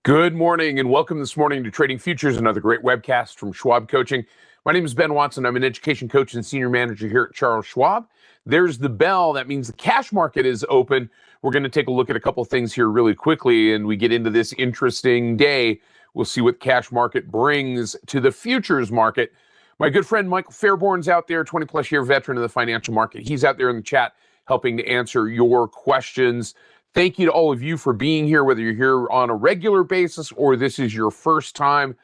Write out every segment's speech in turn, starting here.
Good morning and welcome this morning to Trading Futures, another great webcast from Schwab Coaching. My name is Ben Watson. I'm an education coach and senior manager here at Charles Schwab. There's the bell. That means the cash market is open. We're going to take a look at a couple of things here really quickly, and we get into this interesting day. We'll see what cash market brings to the futures market. My good friend Michael Fairborn's out there, 20-plus year veteran of the financial market. He's out there in the chat helping to answer your questions. Thank you to all of you for being here, whether you're here on a regular basis or this is your first time.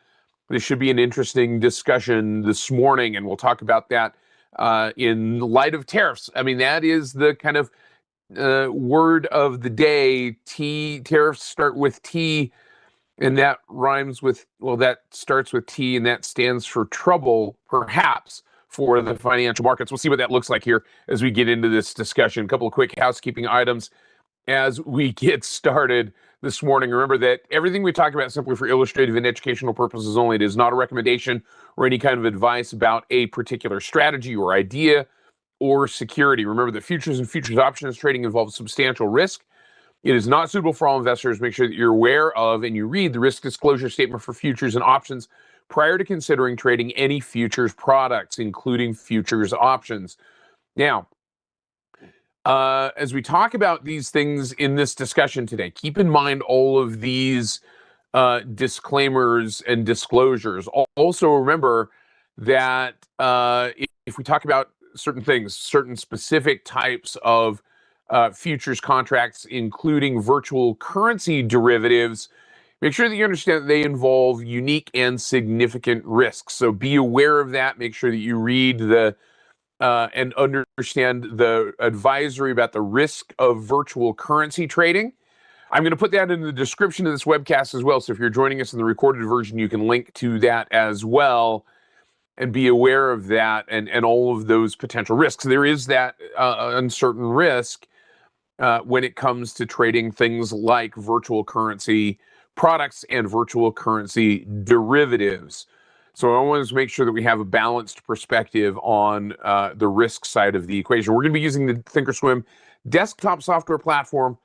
This should be an interesting discussion this morning, and we'll talk about that in light of tariffs. I mean, that is the kind of word of the day. Tariffs start with T, and that rhymes with, well, that starts with T, and that stands for trouble, perhaps, for the financial markets. We'll see what that looks like here as we get into this discussion. A couple of quick housekeeping items as we get started this morning. Remember that everything we talk about is simply for illustrative and educational purposes only. It is not a recommendation or any kind of advice about a particular strategy or idea or security. Remember that futures and futures options trading involves substantial risk. It is not suitable for all investors. Make sure that you're aware of and you read the risk disclosure statement for futures and options prior to considering trading any futures products, including futures options. Now, as we talk about these things in this discussion today, keep in mind all of these disclaimers and disclosures. Also, remember that if we talk about certain things, certain specific types of futures contracts, including virtual currency derivatives, make sure that you understand that they involve unique and significant risks. So be aware of that. Make sure that you read the and understand the advisory about the risk of virtual currency trading. I'm going to put that in the description of this webcast as well. So if you're joining us in the recorded version, you can link to that as well and be aware of that and all of those potential risks. There is that uncertain risk when it comes to trading things like virtual currency products and virtual currency derivatives. So I want to make sure that we have a balanced perspective on the risk side of the equation. We're going to be using the thinkorswim desktop software platform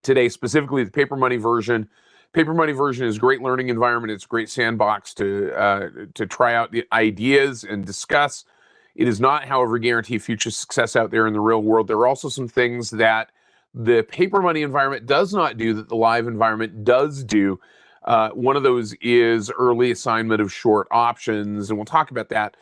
today, specifically the paper money version. Paper money version is a great learning environment. It's a great sandbox to try out the ideas and discuss. It is not, however, guarantee future success out there in the real world. There are also some things that the paper money environment does not do that the live environment does do. One of those is early assignment of short options, and we'll talk about that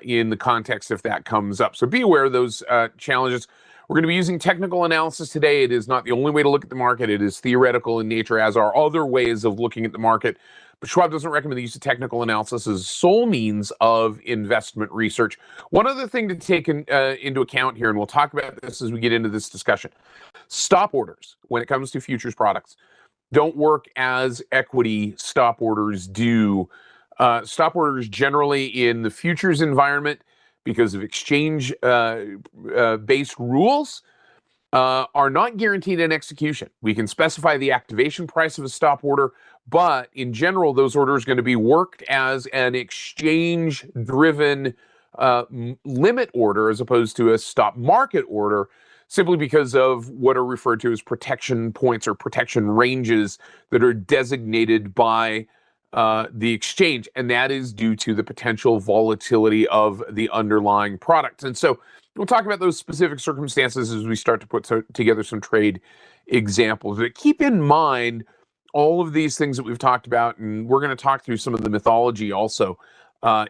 in the context if that comes up. So be aware of those challenges. We're going to be using technical analysis today. It is not the only way to look at the market. It is theoretical in nature, as are other ways of looking at the market. But Schwab doesn't recommend the use of technical analysis as sole means of investment research. One other thing to take into account here, and we'll talk about this as we get into this discussion, stop orders when it comes to futures products don't work as equity stop orders do. Stop orders generally in the futures environment, because of exchange-based rules, are not guaranteed in execution. We can specify the activation price of a stop order, but in general, those orders are going to be worked as an exchange-driven limit order as opposed to a stop market order, simply because of what are referred to as protection points or protection ranges that are designated by the exchange, and that is due to the potential volatility of the underlying product. And so we'll talk about those specific circumstances as we start to put together some trade examples. But keep in mind all of these things that we've talked about, and we're going to talk through some of the mythology also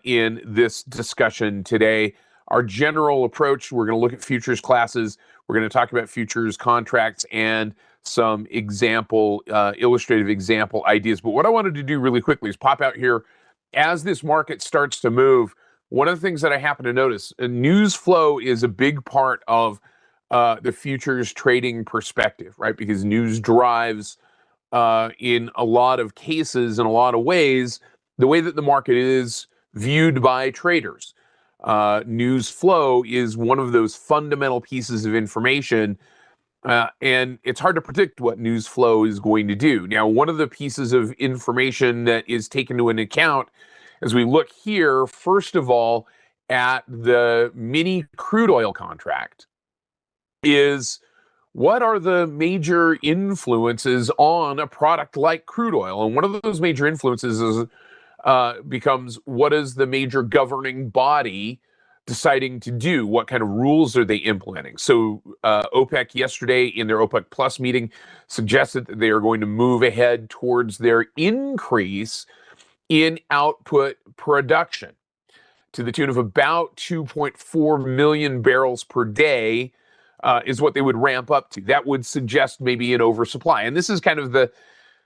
in this discussion today. Our general approach, we're going to look at futures classes. We're going to talk about futures contracts and some illustrative example ideas. But what I wanted to do really quickly is pop out here as this market starts to move. One of the things that I happen to notice, news flow is a big part of the futures trading perspective, right? Because news drives, in a lot of cases, in a lot of ways, the way that the market is viewed by traders. News flow is one of those fundamental pieces of information, and it's hard to predict what news flow is going to do. Now, one of the pieces of information that is taken into account as we look here, first of all, at the mini crude oil contract, is what are the major influences on a product like crude oil? And one of those major influences is becomes, what is the major governing body deciding to do? What kind of rules are they implementing? So OPEC yesterday in their OPEC Plus meeting suggested that they are going to move ahead towards their increase in output production to the tune of about 2.4 million barrels per day is what they would ramp up to. That would suggest maybe an oversupply. And this is kind of the,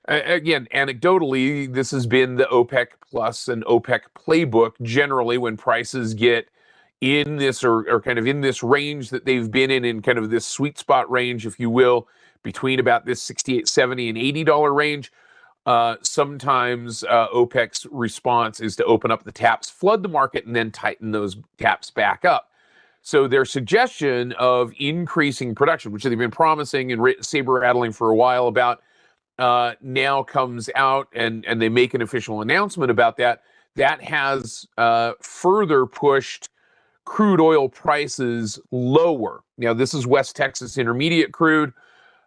again, anecdotally, this has been the OPEC Plus and OPEC playbook generally when prices get in this or kind of in this range that they've been in kind of this sweet spot range, if you will, between about this $68, $70, and $80 range. Sometimes OPEC's response is to open up the taps, flood the market, and then tighten those taps back up. So their suggestion of increasing production, which they've been promising and saber rattling for a while about, now comes out and they make an official announcement about that. That has further pushed crude oil prices lower. Now, this is West Texas Intermediate crude.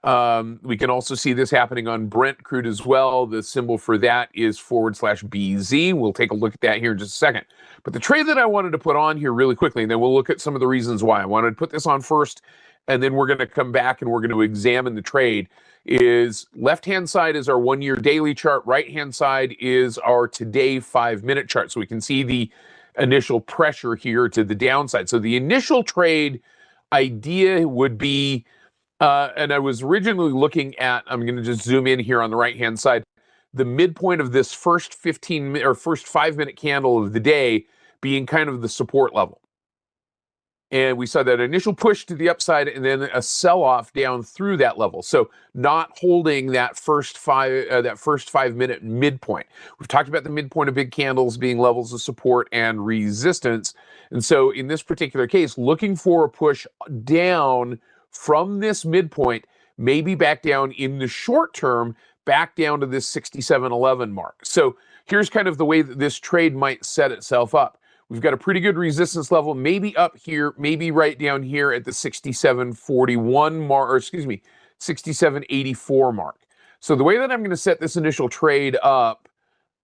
We can also see this happening on Brent crude as well. The symbol for that is /BZ. We'll take a look at that here in just a second. But the trade that I wanted to put on here really quickly, and then we'll look at some of the reasons why. I wanted to put this on first, and then we're going to come back and we're going to examine the trade. Is left-hand side is our 1-year daily chart. Right-hand side is our today 5-minute chart. So we can see the initial pressure here to the downside. So the initial trade idea would be, and I was originally looking at, I'm going to just zoom in here on the right-hand side, the midpoint of this first 5-minute candle of the day being kind of the support level. And we saw that initial push to the upside and then a sell-off down through that level. So not holding that first 5-minute midpoint. We've talked about the midpoint of big candles being levels of support and resistance. And so in this particular case, looking for a push down from this midpoint, maybe back down in the short term, back down to this 67.11 mark. So here's kind of the way that this trade might set itself up. We've got a pretty good resistance level, maybe up here, maybe right down here at the 67.41 mark, or excuse me, 67.84 mark. So the way that I'm going to set this initial trade up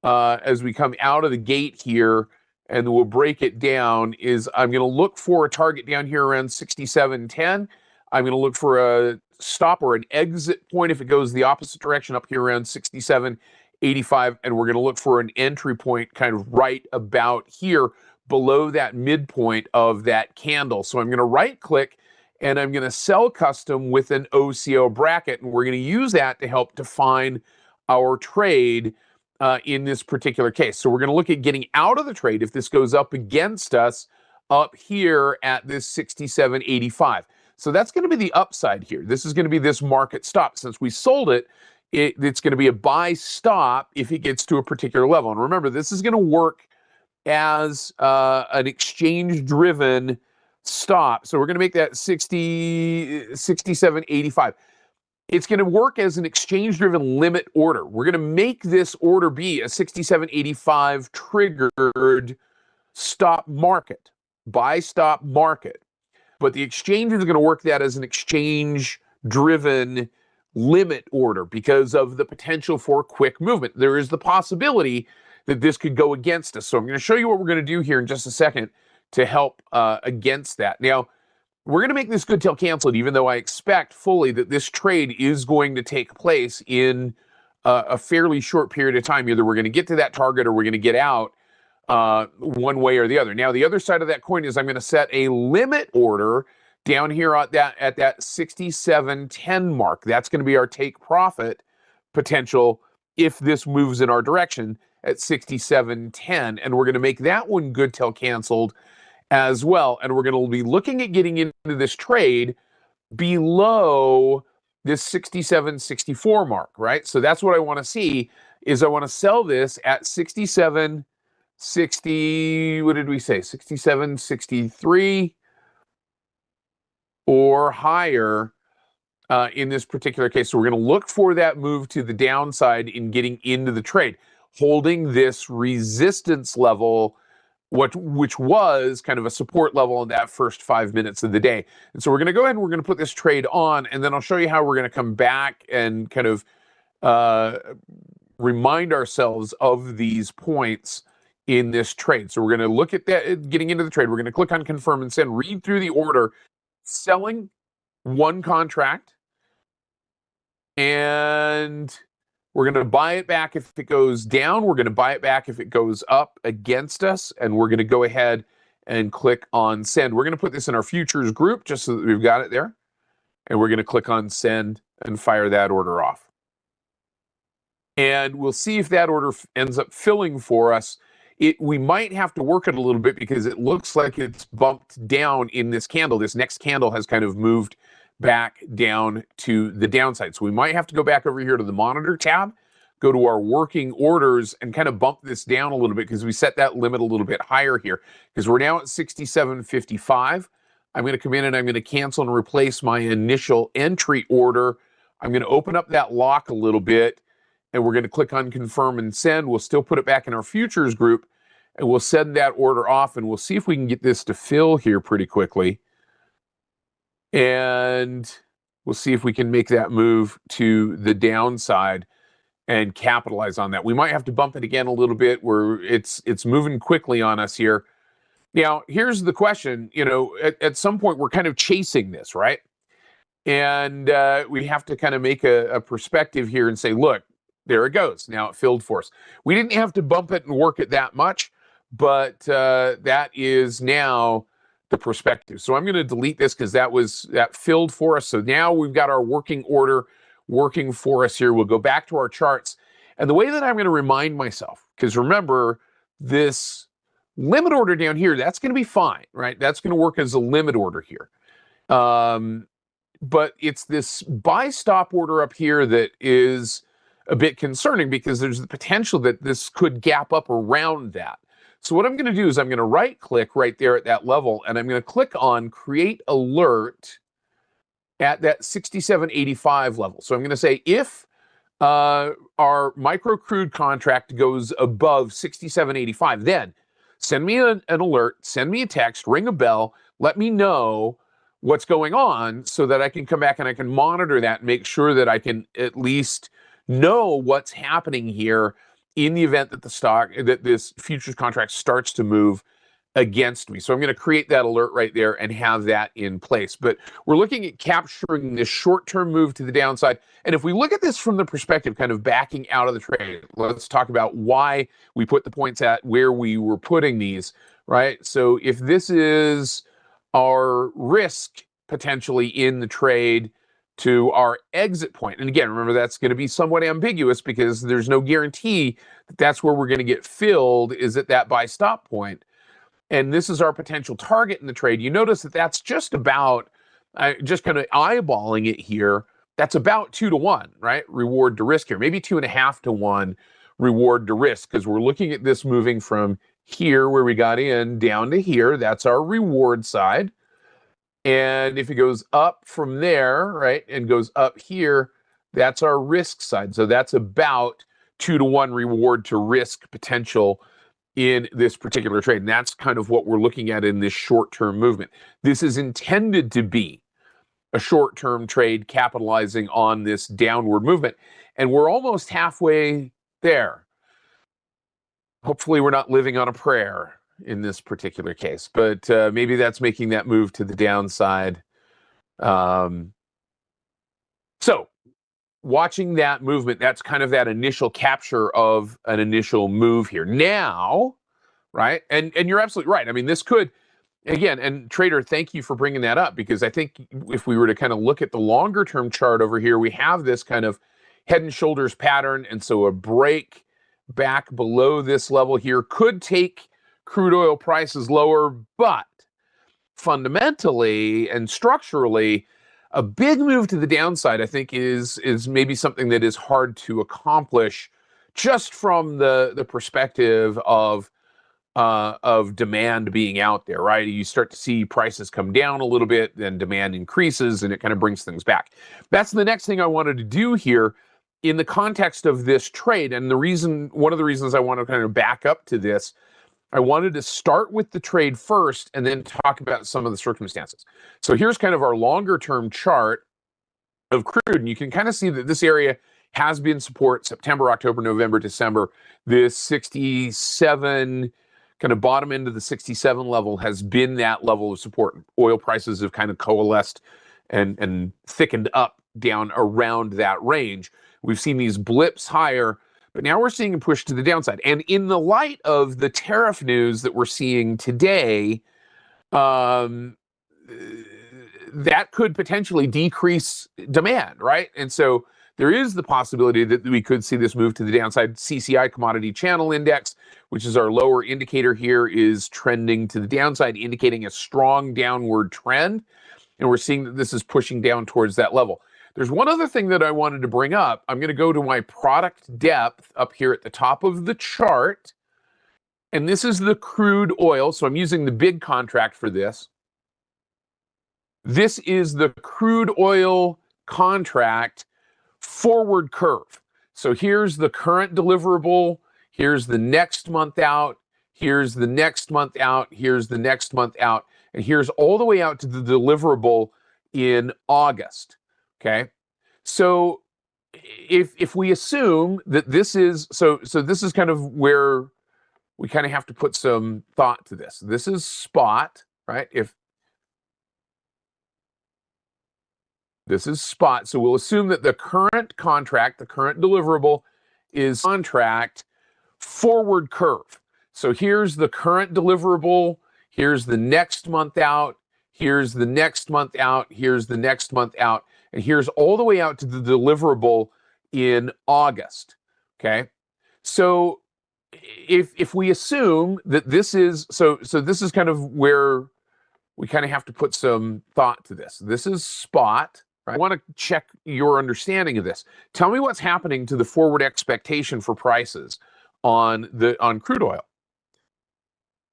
as we come out of the gate here, and we'll break it down, is I'm going to look for a target down here around 67.10. I'm going to look for a stop or an exit point if it goes the opposite direction up here around 67.85, and we're going to look for an entry point kind of right about here below that midpoint of that candle. So I'm going to right click and I'm going to sell custom with an OCO bracket, and we're going to use that to help define our trade in this particular case. So we're going to look at getting out of the trade if this goes up against us up here at this 67.85. So that's going to be the upside here. This is going to be this market stop. Since we sold it, it's going to be a buy stop if it gets to a particular level. And remember, this is going to work as an exchange-driven stop. So we're going to make that 67.85. It's going to work as an exchange-driven limit order. We're going to make this order be a 67.85 triggered stop market, buy stop market. But the exchange is going to work that as an exchange-driven limit order because of the potential for quick movement. There is the possibility that this could go against us. So I'm going to show you what we're going to do here in just a second to help against that. Now, we're going to make this good till canceled, even though I expect fully that this trade is going to take place in a fairly short period of time. Either we're going to get to that target or we're going to get out one way or the other. Now, the other side of that coin is I'm going to set a limit order down here at that 67.10 mark. That's going to be our take profit potential if this moves in our direction at 67.10. And we're going to make that one good till canceled as well. And we're going to be looking at getting into this trade below this 67.64 mark, right? So that's what I want to see, is I want to sell this at 67.60, what did we say? 67.63 or higher in this particular case. So we're going to look for that move to the downside in getting into the trade, holding this resistance level which was kind of a support level in that first 5 minutes of the day. And so we're going to go ahead and we're going to put this trade on, and then I'll show you how we're going to come back and kind of remind ourselves of these points in this trade. So we're going to look at that, getting into the trade. We're going to click on confirm and send, read through the order, selling one contract, and we're going to buy it back if it goes down. We're going to buy it back if it goes up against us. And we're going to go ahead and click on send. We're going to put this in our futures group just so that we've got it there. And we're going to click on send and fire that order off. And we'll see if that order ends up filling for us. We might have to work it a little bit because it looks like it's bumped down in this candle. This next candle has kind of moved back down to the downside. So we might have to go back over here to the monitor tab, go to our working orders, and kind of bump this down a little bit because we set that limit a little bit higher here because we're now at 67.55. I'm going to come in and I'm going to cancel and replace my initial entry order. I'm going to open up that lock a little bit, and we're going to click on confirm and send. We'll still put it back in our futures group, and we'll send that order off, and we'll see if we can get this to fill here pretty quickly. And we'll see if we can make that move to the downside and capitalize on that. We might have to bump it again a little bit where it's moving quickly on us here. Now, here's the question. You know, at some point, we're kind of chasing this, right? And we have to kind of make a perspective here and say, look, there it goes. Now it filled for us. We didn't have to bump it and work it that much, but that is now the perspective. So I'm going to delete this because that filled for us. So now we've got our working order working for us here. We'll go back to our charts. And the way that I'm going to remind myself, because remember, this limit order down here, that's going to be fine, right? That's going to work as a limit order here. But it's this buy stop order up here that is a bit concerning because there's the potential that this could gap up around that. So what I'm going to do is I'm going to right click right there at that level, and I'm going to click on create alert at that 67.85 level. So I'm going to say if our micro crude contract goes above 67.85, then send me an alert, send me a text, ring a bell, let me know what's going on so that I can come back and I can monitor that and make sure that I can at least know what's happening here in the event that that this futures contract starts to move against me. So I'm going to create that alert right there and have that in place. But we're looking at capturing this short-term move to the downside. And if we look at this from the perspective kind of backing out of the trade, let's talk about why we put the points at where we were putting these, right? So if this is our risk potentially in the trade to our exit point. And again, remember, that's going to be somewhat ambiguous because there's no guarantee that that's where we're going to get filled is at that buy stop point. And this is our potential target in the trade. You notice that that's just about, just kind of eyeballing it here, that's about 2 to 1, right? Reward to risk here, maybe 2.5 to 1 reward to risk, because we're looking at this moving from here where we got in down to here. That's our reward side. And if it goes up from there, right, and goes up here, that's our risk side. So that's about 2 to 1 reward to risk potential in this particular trade. And that's kind of what we're looking at in this short-term movement. This is intended to be a short-term trade capitalizing on this downward movement. And we're almost halfway there. Hopefully we're not living on a prayer in this particular case, but maybe that's making that move to the downside. So watching that movement, that's kind of that initial capture of an initial move here. Now, right, and you're absolutely right. I mean, this could, again, and Trader, thank you for bringing that up, because I think if we were to kind of look at the longer term chart over here, we have this kind of head and shoulders pattern, and so a break back below this level here could take crude oil prices lower, but fundamentally and structurally, a big move to the downside, I think, is maybe something that is hard to accomplish just from the perspective of demand being out there, right? You start to see prices come down a little bit, then demand increases, and it kind of brings things back. That's the next thing I wanted to do here in the context of this trade, and one of the reasons I want to kind of back up to this I wanted to start with the trade first and then talk about some of the circumstances. So here's kind of our longer term chart of crude, and you can kind of see that this area has been support September, October, November, December. This 67, kind of bottom end of the 67 level, has been that level of support. Oil prices have kind of coalesced and thickened up down around that range. We've seen these blips higher, but now we're seeing a push to the downside. And in the light of the tariff news that we're seeing today, that could potentially decrease demand, right? And so there is the possibility that we could see this move to the downside. CCI Commodity Channel Index, which is our lower indicator here, is trending to the downside, indicating a strong downward trend. And we're seeing that this is pushing down towards that level. There's one other thing that I wanted to bring up. I'm going to go to my product depth up here at the top of the chart. And this is the crude oil. So I'm using the big contract for this. This is the crude oil contract forward curve. So here's the current deliverable. Here's the next month out. Here's the next month out. Here's the next month out. And here's all the way out to the deliverable in August. Okay. So if we assume that this is, so this is kind of where we kind of have to put some thought to this. This is spot, right? If this is spot, so we'll assume that the current contract, the current deliverable, is contract forward curve. So here's the current deliverable, here's the next month out, here's the next month out, here's the next month out, and here's all the way out to the deliverable in August. Okay, so if we assume that this is, so this is kind of where we kind of have to put some thought to this. This is spot. Right? I want to check your understanding of this. Tell me what's happening to the forward expectation for prices on crude oil.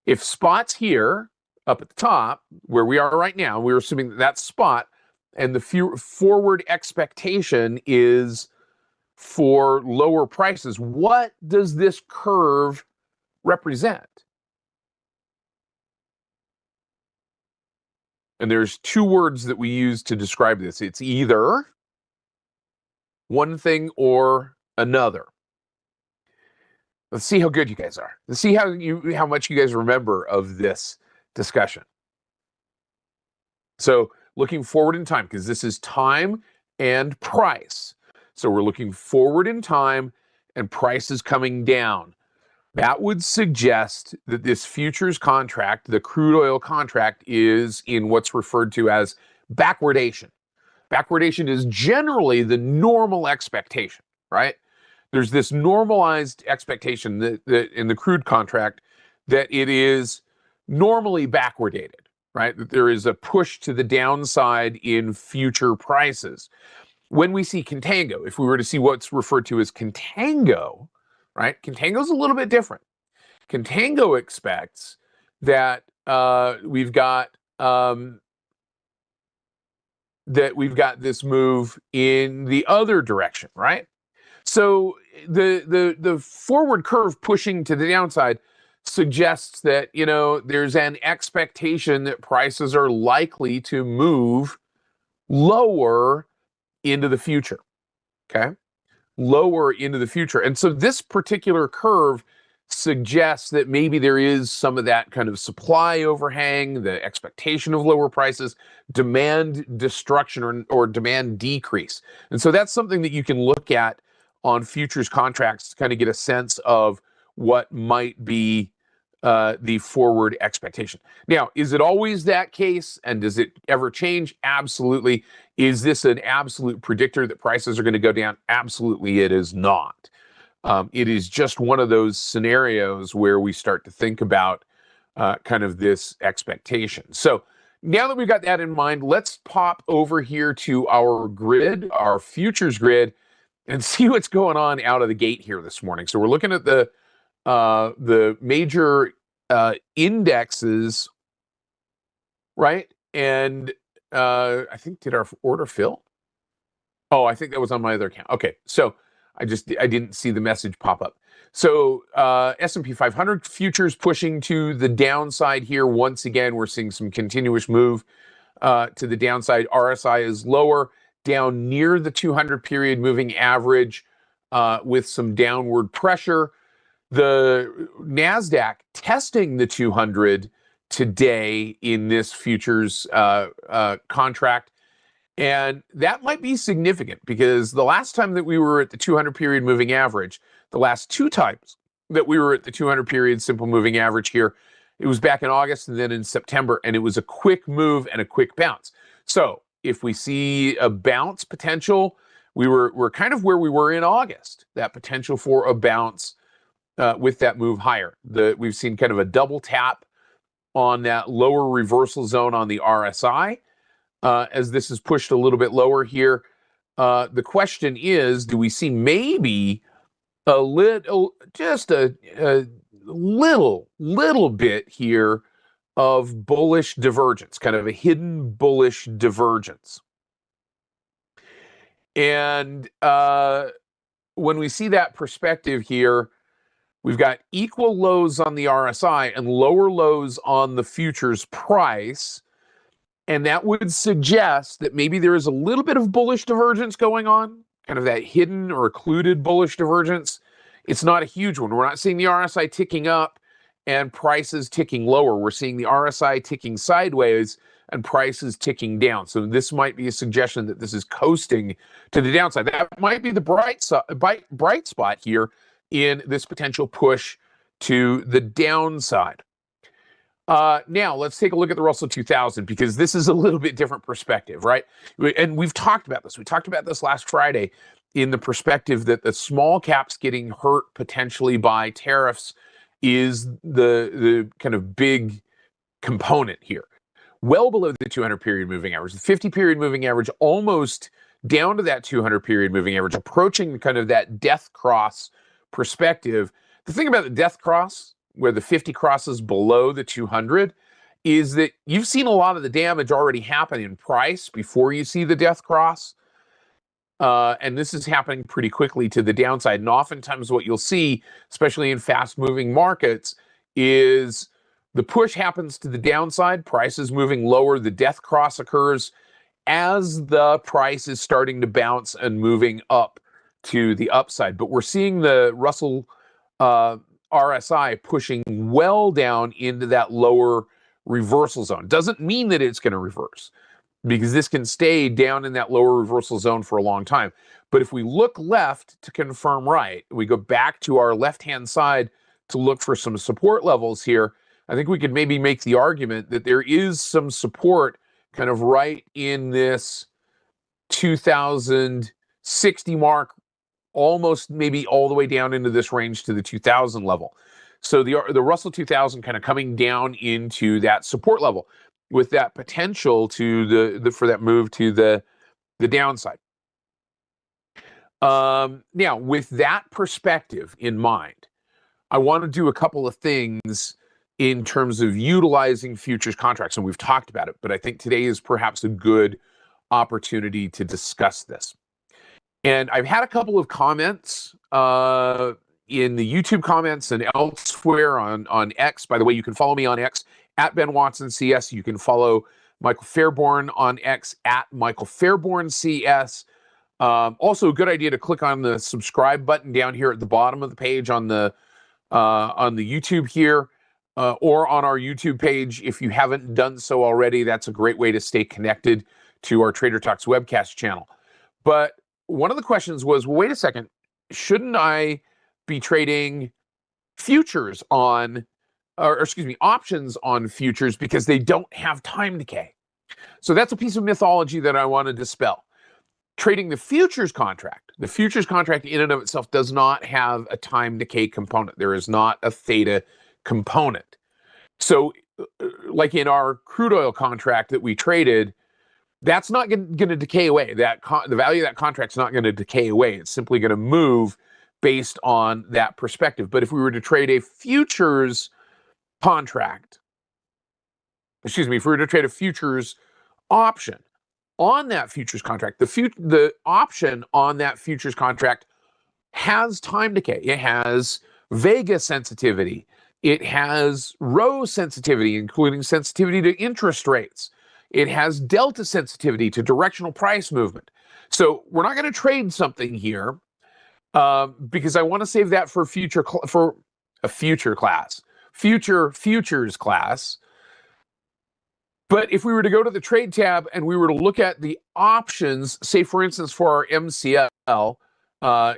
If spot's here up at the top where we are right now, we're assuming that that's spot, and the forward expectation is for lower prices. What does this curve represent? And there's two words that we use to describe this. It's either one thing or another. Let's see how good you guys are. Let's see how much you guys remember of this discussion. So looking forward in time, because this is time and price. So we're looking forward in time and price is coming down. That would suggest that this futures contract, the crude oil contract, is in what's referred to as backwardation. Backwardation is generally the normal expectation, right? There's this normalized expectation that in the crude contract that it is normally backwardated, right? That there is a push to the downside in future prices. When we see contango, if we were to see what's referred to as contango, right? Contango is a little bit different. Contango expects that we've got this move in the other direction, right? So the forward curve pushing to the downside suggests that, you know, there's an expectation that prices are likely to move lower into the future. Okay? Lower into the future. And so this particular curve suggests that maybe there is some of that kind of supply overhang, the expectation of lower prices, demand destruction or demand decrease. And so that's something that you can look at on futures contracts to kind of get a sense of what might be the forward expectation. Now, is it always that case? And does it ever change? Absolutely. Is this an absolute predictor that prices are going to go down? Absolutely, it is not. It is just one of those scenarios where we start to think about kind of this expectation. So now that we've got that in mind, let's pop over here to our grid, our futures grid, and see what's going on out of the gate here this morning. So we're looking at the major indexes, right? And I think, did our order fill? Oh, I think that was on my other account. Okay, so I didn't see the message pop up. So S&P 500 futures pushing to the downside here. Once again, we're seeing some continuous move to the downside. RSI is lower, down near the 200 period moving average with some downward pressure. The NASDAQ testing the 200 today in this futures contract. And that might be significant because the last time that we were at the 200 period moving average, the last two times that we were at the 200 period simple moving average here, it was back in August and then in September, and it was a quick move and a quick bounce. So if we see a bounce potential, we're kind of where we were in August, that potential for a bounce with that move higher. We've seen kind of a double tap on that lower reversal zone on the RSI. As this is pushed a little bit lower here, the question is, do we see maybe a little bit here of bullish divergence, kind of a hidden bullish divergence? And when we see that perspective here, we've got equal lows on the RSI and lower lows on the futures price. And that would suggest that maybe there is a little bit of bullish divergence going on, kind of that hidden or occluded bullish divergence. It's not a huge one. We're not seeing the RSI ticking up and prices ticking lower. We're seeing the RSI ticking sideways and prices ticking down. So this might be a suggestion that this is coasting to the downside. That might be the bright spot here in this potential push to the downside. Now, let's take a look at the Russell 2000, because this is a little bit different perspective, right? And we've talked about this. We talked about this last Friday in the perspective that the small caps getting hurt potentially by tariffs is the kind of big component here. Well below the 200 period moving average, the 50 period moving average almost down to that 200 period moving average, approaching kind of that death cross perspective. The thing about the death cross, where the 50 crosses below the 200, is that you've seen a lot of the damage already happen in price before you see the death cross. And this is happening pretty quickly to the downside. And oftentimes what you'll see, especially in fast-moving markets, is the push happens to the downside, price is moving lower, the death cross occurs as the price is starting to bounce and moving up to the upside. But we're seeing the Russell RSI pushing well down into that lower reversal zone. Doesn't mean that it's going to reverse, because this can stay down in that lower reversal zone for a long time. But if we look left to confirm right, we go back to our left-hand side to look for some support levels here, I think we could maybe make the argument that there is some support kind of right in this 2060 mark, almost maybe all the way down into this range to the 2000 level. So the Russell 2000 kind of coming down into that support level with that potential to for that move to the downside. Now, with that perspective in mind, I want to do a couple of things in terms of utilizing futures contracts, and we've talked about it, but I think today is perhaps a good opportunity to discuss this. And I've had a couple of comments in the YouTube comments and elsewhere on X. By the way, you can follow me on X at Ben Watson CS. You can follow Michael Fairborn on X at Michael Fairborn CS. Also, a good idea to click on the subscribe button down here at the bottom of the page on the YouTube here, or on our YouTube page. If you haven't done so already, that's a great way to stay connected to our Trader Talks webcast channel. But one of the questions was, well, wait a second, shouldn't I be trading futures on, or excuse me, options on futures because they don't have time decay? So that's a piece of mythology that I want to dispel. Trading the futures contract in and of itself does not have a time decay component. There is not a theta component. So like in our crude oil contract that we traded, that's not going to decay away. The value of that contract's not going to decay away. It's simply going to move based on that perspective. But if we were to trade a futures contract, if we were to trade a futures option on that futures contract, the option on that futures contract has time decay. It has Vega sensitivity. It has rho sensitivity, including sensitivity to interest rates. It has delta sensitivity to directional price movement. So we're not going to trade something here because I want to save that for a future class, future futures class. But if we were to go to the trade tab and we were to look at the options, say for instance for our MCL,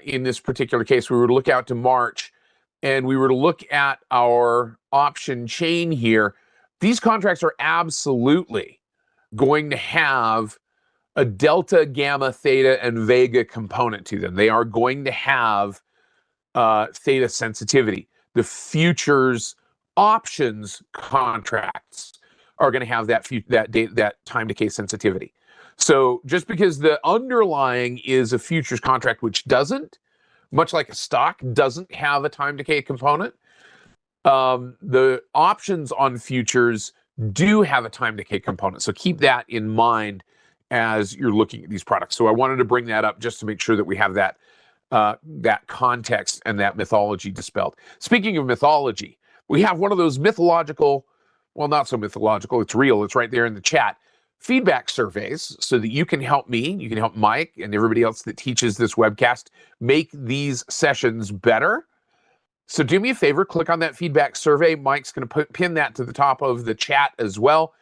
in this particular case, we were to look out to March and we were to look at our option chain here, these contracts are absolutely going to have a delta, gamma, theta, and vega component to them. They are going to have theta sensitivity. The futures options contracts are going to have that time decay sensitivity. So just because the underlying is a futures contract which doesn't, much like a stock doesn't have a time decay component, the options on futures do have a time decay component. So keep that in mind as you're looking at these products. So I wanted to bring that up just to make sure that we have that context and that mythology dispelled. Speaking of mythology, we have one of those mythological, well, not so mythological, it's real, it's right there in the chat, feedback surveys so that you can help me, you can help Mike and everybody else that teaches this webcast make these sessions better. So do me a favor, click on that feedback survey. Mike's going to pin that to the top of the chat as well.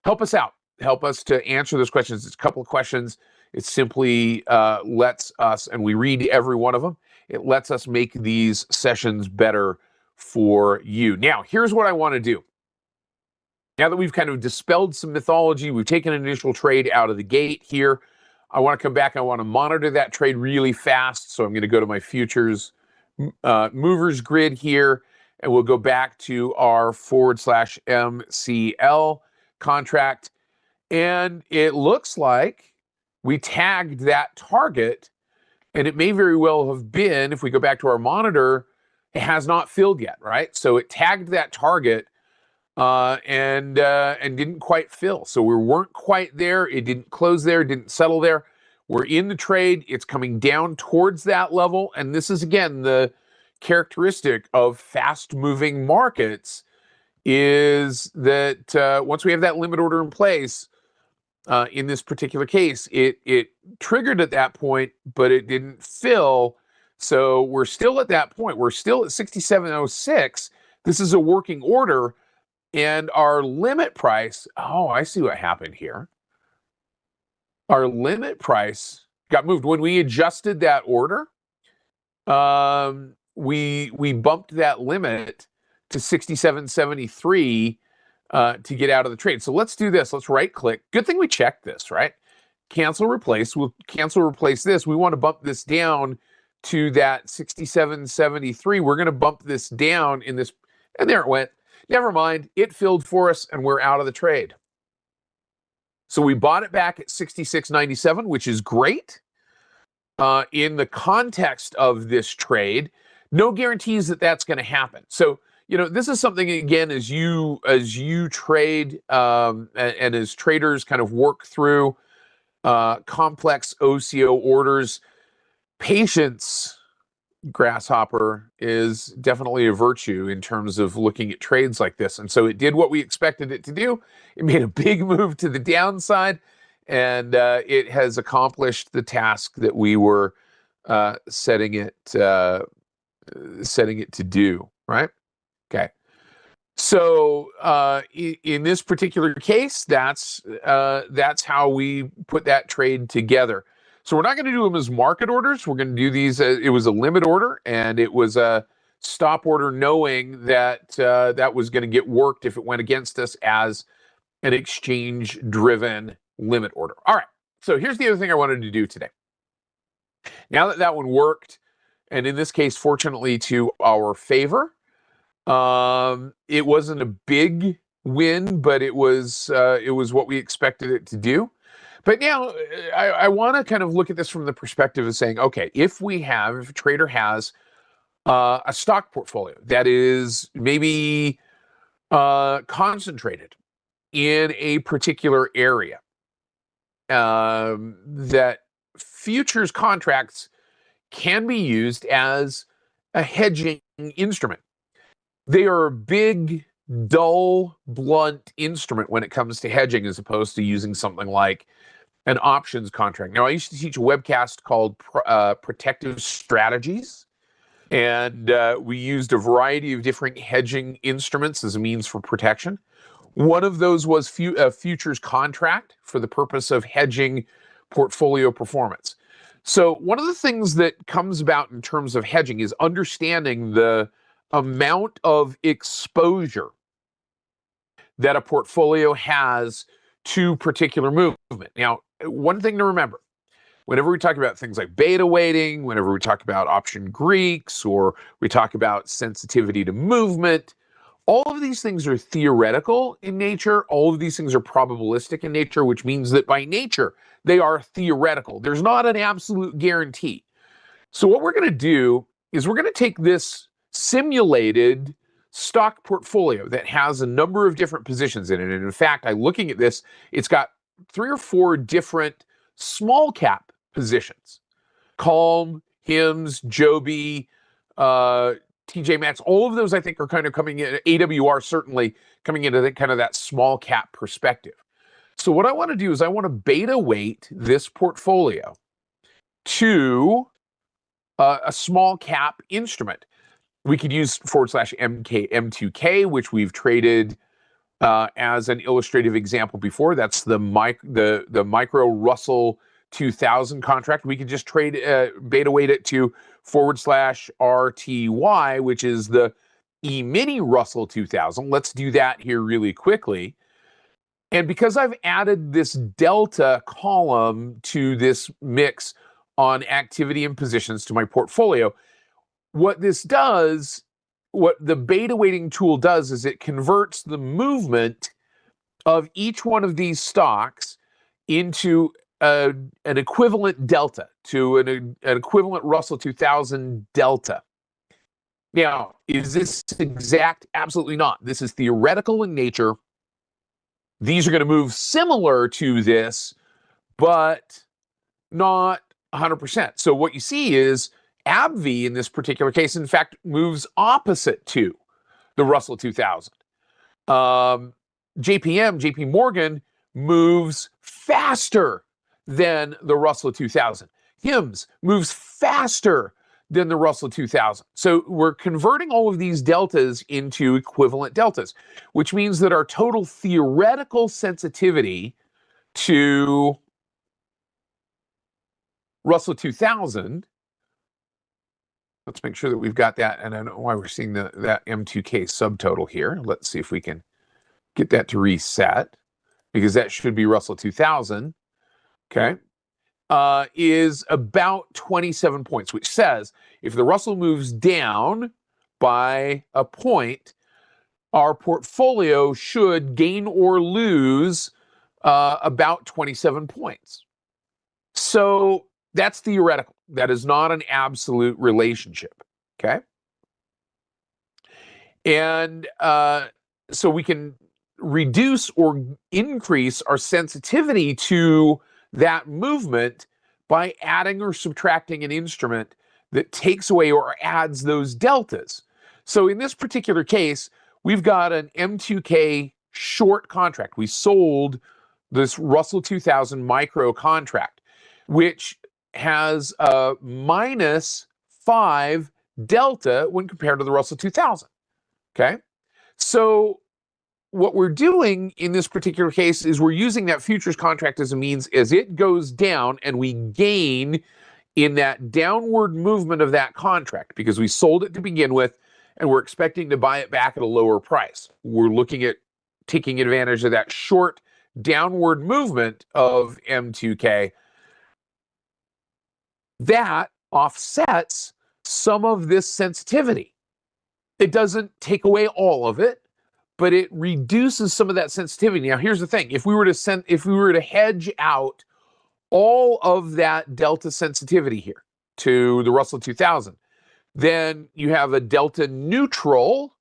Help us out. Help us to answer those questions. It's a couple of questions. It simply lets us, and we read every one of them, it lets us make these sessions better for you. Now, here's what I want to do. Now that we've kind of dispelled some mythology, we've taken an initial trade out of the gate here. I want to come back. I want to monitor that trade really fast. So I'm going to go to my futures movers grid here, and we'll go back to our /MCL contract. And it looks like we tagged that target, and it may very well have been, if we go back to our monitor, it has not filled yet, right? So it tagged that target and didn't quite fill. So we weren't quite there. It didn't close there, didn't settle there. We're in the trade. It's coming down towards that level. And this is, again, the characteristic of fast-moving markets is that once we have that limit order in place, in this particular case, it triggered at that point, but it didn't fill. So we're still at that point. We're still at 67.06. This is a working order. And our limit price, oh, I see what happened here. Our limit price got moved. When we adjusted that order, we bumped that limit to 67.73 to get out of the trade. So let's do this. Let's right click. Good thing we checked this, right? Cancel, replace. We'll cancel, replace this. We want to bump this down to that 67.73. We're going to bump this down in this, and there it went. Never mind. It filled for us, and we're out of the trade. So we bought it back at 66.97, which is great. In the context of this trade, no guarantees that that's going to happen. So, you know, this is something, again, as you trade and as traders kind of work through complex OCO orders, patience, Grasshopper, is definitely a virtue in terms of looking at trades like this. And so it did what we expected it to do. It made a big move to the downside, and it has accomplished the task that we were setting it to do, right? Okay. So in this particular case, that's how we put that trade together. So we're not going to do them as market orders. We're going to do these. It was a limit order, and it was a stop order, knowing that that was going to get worked if it went against us as an exchange-driven limit order. All right. So here's the other thing I wanted to do today. Now that that one worked, and in this case, fortunately to our favor, it wasn't a big win, but it was what we expected it to do. But now I want to kind of look at this from the perspective of saying, okay, if a trader has a stock portfolio that is maybe concentrated in a particular area, that futures contracts can be used as a hedging instrument. They are a big, dull, blunt instrument when it comes to hedging, as opposed to using something like an options contract. Now, I used to teach a webcast called Protective Strategies, and we used a variety of different hedging instruments as a means for protection. One of those was a futures contract for the purpose of hedging portfolio performance. So one of the things that comes about in terms of hedging is understanding the amount of exposure that a portfolio has to particular movement. Now, one thing to remember, whenever we talk about things like beta weighting, whenever we talk about option Greeks, or we talk about sensitivity to movement, all of these things are theoretical in nature. All of these things are probabilistic in nature, which means that by nature, they are theoretical. There's not an absolute guarantee. So what we're going to do is we're going to take this simulated stock portfolio that has a number of different positions in it. And in fact, looking at this, it's got 3 or 4 different small cap positions. Calm, HIMS, Joby, TJ Maxx, all of those I think are kind of coming in, AWR certainly coming into kind of that small cap perspective. So what I want to do is I want to beta weight this portfolio to a small cap instrument. We could use /M2K, which we've traded as an illustrative example before. That's the micro Russell 2000 contract. We could just trade beta weight it to /RTY, which is the E-mini Russell 2000. Let's do that here really quickly. And because I've added this delta column to this mix on activity and positions to my portfolio, what this does, what the beta weighting tool does, is it converts the movement of each one of these stocks into an equivalent delta, to an equivalent Russell 2000 delta. Now, is this exact? Absolutely not. This is theoretical in nature. These are going to move similar to this, but not 100%. So what you see is AbbVie in this particular case, in fact, moves opposite to the Russell 2000. JP Morgan moves faster than the Russell 2000. HIMS moves faster than the Russell 2000. So we're converting all of these deltas into equivalent deltas, which means that our total theoretical sensitivity to Russell 2000, let's make sure that we've got that, and I don't know why we're seeing that M2K subtotal here. Let's see if we can get that to reset, because that should be Russell 2000, okay, is about 27 points, which says if the Russell moves down by a point, our portfolio should gain or lose about 27 points. So that's theoretical. That is not an absolute relationship, okay? And so we can reduce or increase our sensitivity to that movement by adding or subtracting an instrument that takes away or adds those deltas. So in this particular case, we've got an M2K short contract. We sold this Russell 2000 micro contract, which has a -5 delta when compared to the Russell 2000, okay? So what we're doing in this particular case is we're using that futures contract as a means, as it goes down and we gain in that downward movement of that contract, because we sold it to begin with and we're expecting to buy it back at a lower price. We're looking at taking advantage of that short downward movement of M2K. That offsets some of this sensitivity. It doesn't take away all of it, but it reduces some of that sensitivity. Now, here's the thing: if we were to hedge out all of that delta sensitivity here to the Russell 2000, then you have a delta neutral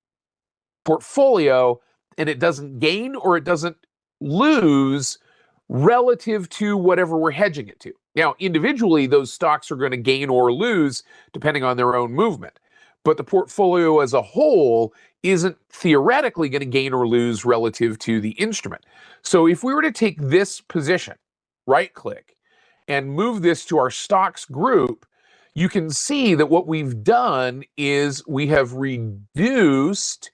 portfolio, and it doesn't gain or it doesn't lose relative to whatever we're hedging it to. Now, individually, those stocks are going to gain or lose depending on their own movement. But the portfolio as a whole isn't theoretically going to gain or lose relative to the instrument. So if we were to take this position, right click, and move this to our stocks group, you can see that what we've done is we have reduced,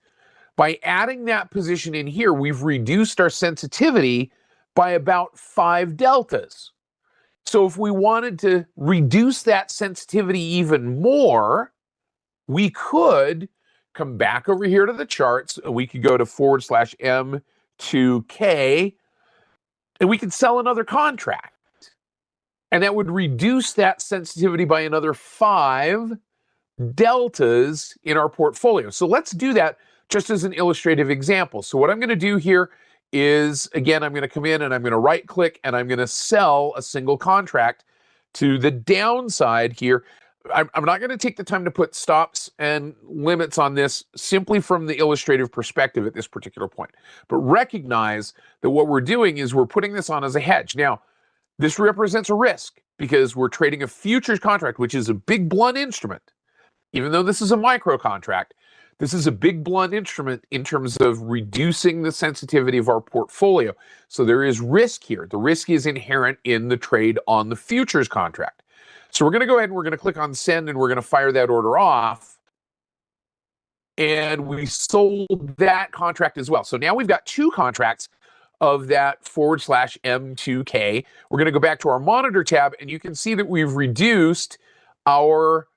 by adding that position in here, we've reduced our sensitivity by about 5 deltas. So if we wanted to reduce that sensitivity even more, we could come back over here to the charts. We could go to /M2K, and we could sell another contract. And that would reduce that sensitivity by another 5 deltas in our portfolio. So let's do that just as an illustrative example. So what I'm going to do here is, again, I'm going to come in and I'm going to right click and I'm going to sell a single contract to the downside here. I'm not going to take the time to put stops and limits on this simply from the illustrative perspective at this particular point. But recognize that what we're doing is we're putting this on as a hedge. Now, this represents a risk because we're trading a futures contract, which is a big blunt instrument. Even though this is a micro contract, this is a big blunt instrument in terms of reducing the sensitivity of our portfolio. So there is risk here. The risk is inherent in the trade on the futures contract. So we're going to go ahead and we're going to click on send and we're going to fire that order off. And we sold that contract as well. So now we've got 2 contracts of that /M2K. We're going to go back to our monitor tab and you can see that we've reduced our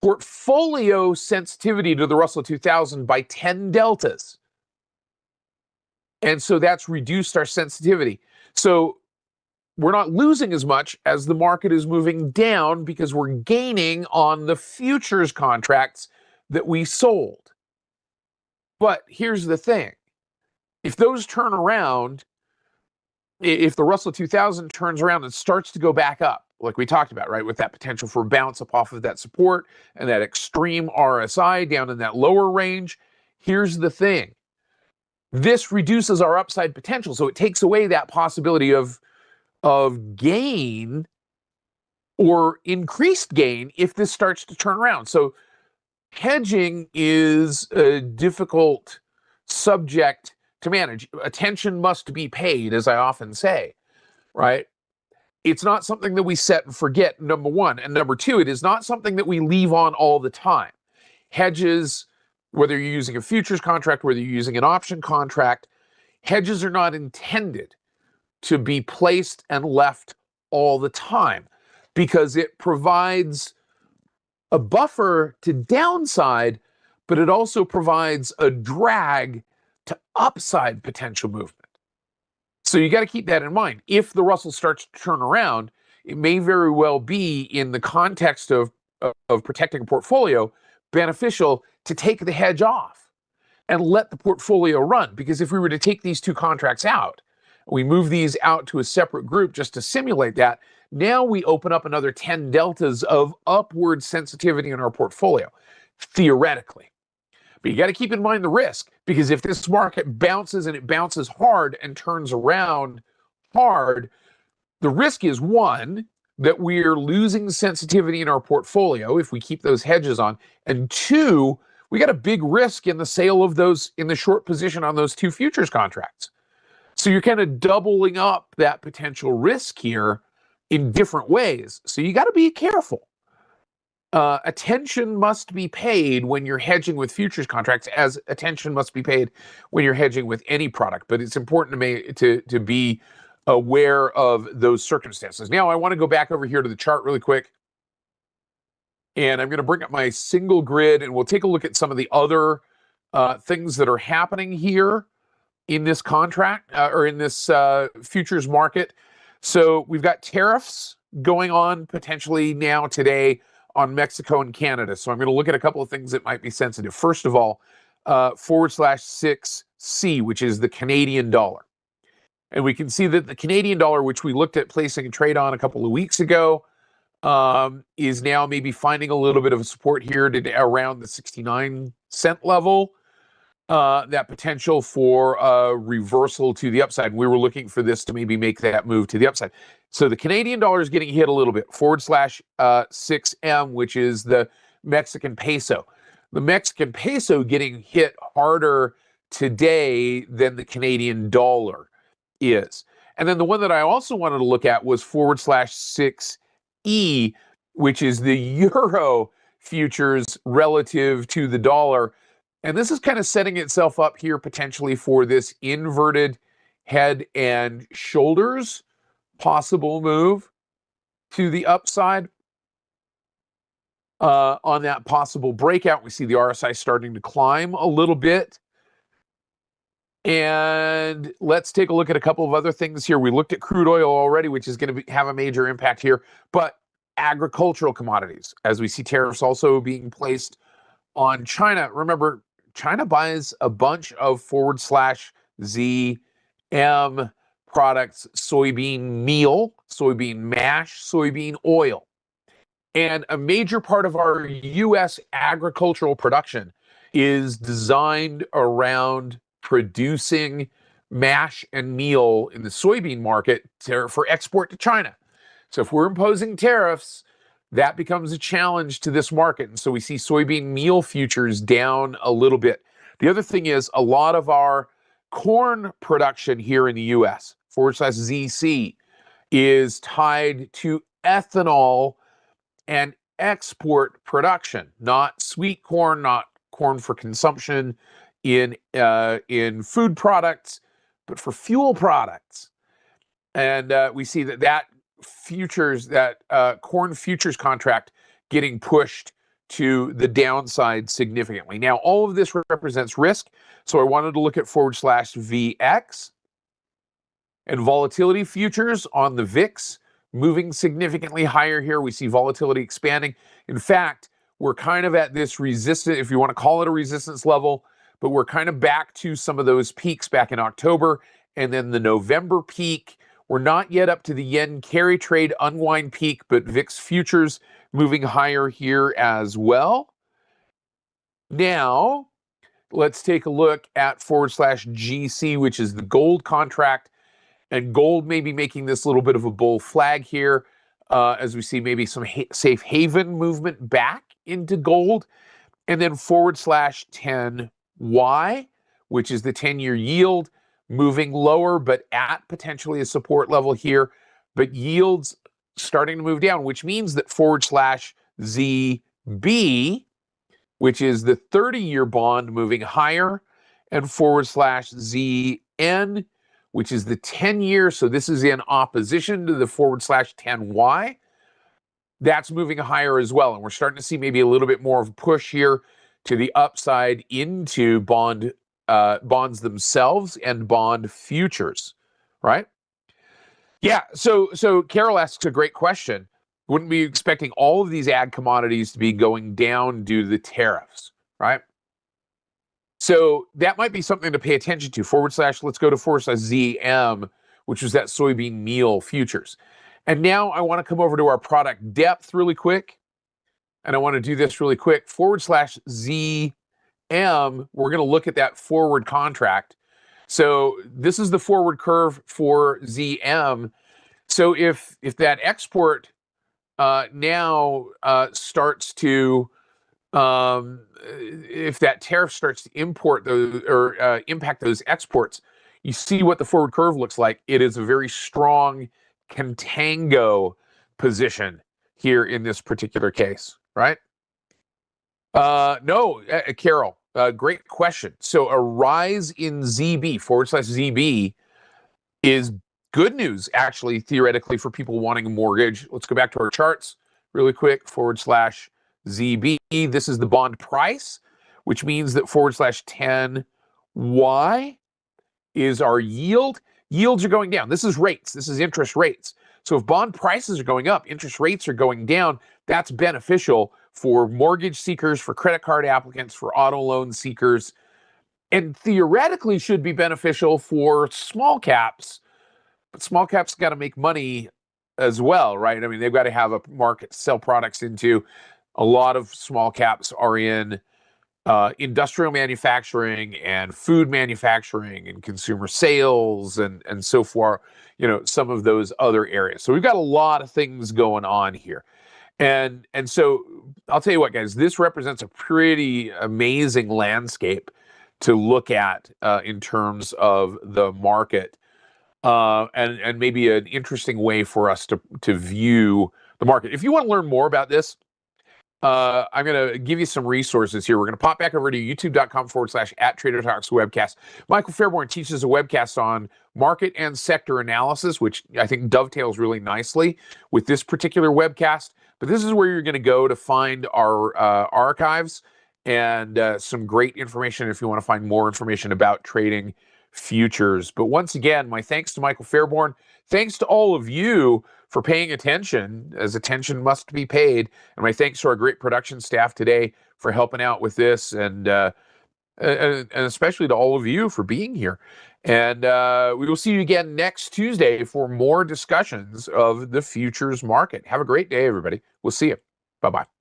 portfolio sensitivity to the Russell 2000 by 10 deltas. And so that's reduced our sensitivity. So we're not losing as much as the market is moving down because we're gaining on the futures contracts that we sold. But here's the thing. If those turn around, if the Russell 2000 turns around and starts to go back up, like we talked about, right, with that potential for bounce up off of that support and that extreme RSI down in that lower range, here's the thing. This reduces our upside potential. So it takes away that possibility of gain or increased gain if this starts to turn around. So hedging is a difficult subject to manage. Attention must be paid, as I often say, right? It's not something that we set and forget, number one. And number two, it is not something that we leave on all the time. Hedges, whether you're using a futures contract, whether you're using an option contract, hedges are not intended to be placed and left all the time because it provides a buffer to downside, but it also provides a drag to upside potential movement. So you got to keep that in mind. If the Russell starts to turn around, it may very well be in the context of protecting a portfolio beneficial to take the hedge off and let the portfolio run. Because if we were to take these 2 contracts out, we move these out to a separate group just to simulate that, now we open up another 10 deltas of upward sensitivity in our portfolio, theoretically. But you got to keep in mind the risk, because if this market bounces and it bounces hard and turns around hard, the risk is, one, that we're losing sensitivity in our portfolio if we keep those hedges on, and 2, we got a big risk in the sale of those in the short position on those 2 futures contracts. So you're kind of doubling up that potential risk here in different ways. So you got to be careful. Attention must be paid when you're hedging with futures contracts, as attention must be paid when you're hedging with any product. But it's important to be aware of those circumstances. Now, I want to go back over here to the chart really quick. And I'm going to bring up my single grid, and we'll take a look at some of the other things that are happening here in this contract or in this futures market. So we've got tariffs going on potentially now today on Mexico and Canada. So I'm going to look at a couple of things that might be sensitive. First of all, /6C, which is the Canadian dollar. And we can see that the Canadian dollar, which we looked at placing a trade on a couple of weeks ago, is now maybe finding a little bit of a support here to around the 69 cent level. that potential for a reversal to the upside. We were looking for this to maybe make that move to the upside. So the Canadian dollar is getting hit a little bit, /6M, which is the Mexican peso. The Mexican peso getting hit harder today than the Canadian dollar is. And then the one that I also wanted to look at was /6E, which is the euro futures relative to the dollar. And this is kind of setting itself up here potentially for this inverted head and shoulders possible move to the upside. On that possible breakout, we see the RSI starting to climb a little bit. And let's take a look at a couple of other things here. We looked at crude oil already, which is going to have a major impact here. But agricultural commodities, as we see tariffs also being placed on China. Remember, China buys a bunch of /ZM products, soybean meal, soybean mash, soybean oil. And a major part of our U.S. agricultural production is designed around producing mash and meal in the soybean market for export to China. So if we're imposing tariffs, that becomes a challenge to this market. And so we see soybean meal futures down a little bit. The other thing is a lot of our corn production here in the U.S., /ZC, is tied to ethanol and export production, not sweet corn, not corn for consumption in food products, but for fuel products. And we see that futures, that corn futures contract getting pushed to the downside significantly. Now, all of this represents risk. So I wanted to look at /VX and volatility futures on the VIX moving significantly higher here. We see volatility expanding. In fact, we're kind of at this resistance, if you want to call it a resistance level, but we're kind of back to some of those peaks back in October and then the November peak. We're not yet up to the yen carry trade unwind peak, but VIX futures moving higher here as well. Now, let's take a look at /GC, which is the gold contract. And gold may be making this little bit of a bull flag here as we see maybe some safe haven movement back into gold. And then /10Y, which is the 10-year yield, moving lower, but at potentially a support level here. But yields starting to move down, which means that /ZB, which is the 30-year bond, moving higher, and /ZN, which is the 10-year. So this is in opposition to the /10Y. That's moving higher as well. And we're starting to see maybe a little bit more of a push here to the upside into bonds themselves and bond futures, right? Yeah, so Carol asks a great question. Wouldn't be expecting all of these ag commodities to be going down due to the tariffs, right? So that might be something to pay attention to. Let's go to /ZM, which is that soybean meal futures. And now I want to come over to our product depth really quick. And I want to do this really quick. /ZM, we're going to look at that forward contract. So this is the forward curve for ZM. So if that export now starts to if that tariff starts to import those or impact those exports, you see what the forward curve looks like. It is a very strong contango position here in this particular case, right? No, Carol, great question. So a rise in ZB, /ZB, is good news, actually, theoretically, for people wanting a mortgage. Let's go back to our charts really quick, /ZB. This is the bond price, which means that /10Y is our yield. Yields are going down. This is rates. This is interest rates. So if bond prices are going up, interest rates are going down, that's beneficial for mortgage seekers, for credit card applicants, for auto loan seekers, and theoretically should be beneficial for small caps. But small caps got to make money as well, right? I mean, they've got to have a market to sell products into. A lot of small caps are in industrial manufacturing and food manufacturing and consumer sales and so far, some of those other areas. So we've got a lot of things going on here. And so I'll tell you what, guys, this represents a pretty amazing landscape to look at in terms of the market, and maybe an interesting way for us to view the market. If you want to learn more about this, I'm going to give you some resources here. We're going to pop back over to youtube.com/@TraderTalks webcast. Michael Fairborn teaches a webcast on market and sector analysis, which I think dovetails really nicely with this particular webcast. But this is where you're going to go to find our archives and some great information if you want to find more information about trading futures. But once again, my thanks to Michael Fairborn. Thanks to all of you for paying attention, as attention must be paid. And my thanks to our great production staff today for helping out with this, and especially to all of you for being here. And we will see you again next Tuesday for more discussions of the futures market. Have a great day, everybody. We'll see you. Bye-bye.